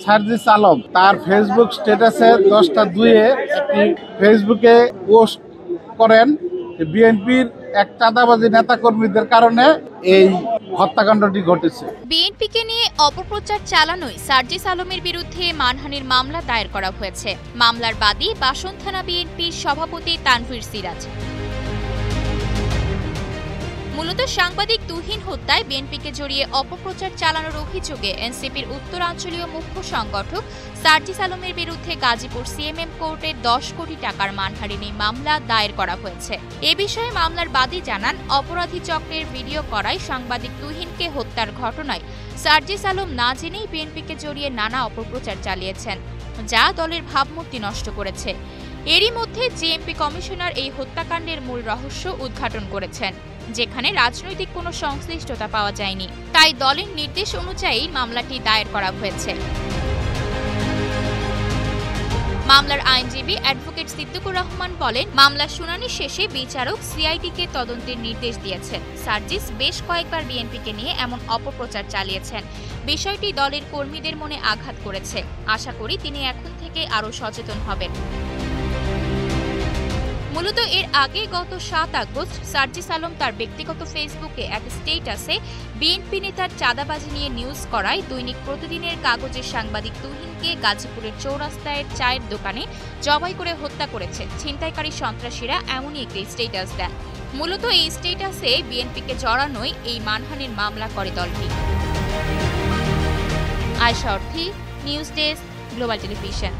সার্জিস আলম তার ফেসবুক স্ট্যাটাসে 10টা 2-এ একটি ফেসবুকে পোস্ট করেন বিএনপির এক চাঁদাবাজি নেতাকর্মীদের কারণে এই হত্যাকাণ্ডটি ঘটেছে। বিএনপিকে নিয়ে অপপ্রচার চালানোয় সার্জিস আলমের বিরুদ্ধে মানহানির মামলা দায়ের করা হয়েছে। মামলার বাদী বাসন থানা বিএনপির সভাপতি তানভীর সিরাজ। মূলত সাংবাদিক তুহিন হত্যায় বিএনপিকে জড়িয়ে অপপ্রচার চালানোর অভিযোগে এনসিপির উত্তরাঞ্চলীয় মুখ্য সংগঠক সার্জিস আলমের বিরুদ্ধে গাজীপুর সিএমএম কোর্টে 10 কোটি টাকার মানহানি মামলা দায়ের করা হয়েছে। এ বিষয়ে মামলার বাদী জানান, অপরাধী চক্রের ভিডিও করায় সাংবাদিক তুহিনকে হত্যার ঘটনায় সার্জিস আলম না জেনেই বিএনপিকে জড়িয়ে নানা অপপ্রচার চালিয়েছেন, যা দলের ভাবমূর্তি নষ্ট করেছে। এরই মধ্যে জেএমপি কমিশনার এই হত্যাকাণ্ডের মূল রহস্য উদ্ঘাটন করেছেন, যেখানে রাজনৈতিক কোনো সংশ্লিষ্টতা পাওয়া যায়নি। তাই দলের নির্দেশ অনুযায়ী মামলাটি দায়ের করা হয়েছে। মামলার আইনজীবী অ্যাডভোকেট সিদ্দিকুর রহমান বলেন, মামলার শুনানি শেষে বিচারক সিআইডিকে তদন্তের নির্দেশ দিয়েছেন। সার্জিস বেশ কয়েকবার বিএনপিকে নিয়ে এমন অপপ্রচার চালিয়েছেন। বিষয়টি দলের কর্মীদের মনে আঘাত করেছে। আশা করি তিনি এখন থেকে আরও সচেতন হবেন। মূলত এর আগে গত 7 আগস্ট সার্জিস আলম তার ব্যক্তিগত ফেসবুকে এক স্ট্যাটাসে বিএনপি নেতার চাঁদাবাজি নিয়ে নিউজ করায় দৈনিক প্রতিদিনের কাগজের সাংবাদিক তুহিনকে গাজীপুরের চৌরাস্তায় চায়ের দোকানে জবাই করে হত্যা করেছে ছিনতাইকারী সন্ত্রাসীরা, এমনই একটি স্ট্যাটাস দেন। মূলত এই স্ট্যাটাসে বিএনপিকে জড়ানোই এই মানহানির মামলা করে দলটি। আয়েশা অর্থী, নিউজ ডেস্ক, গ্লোবাল টেলিভিশন।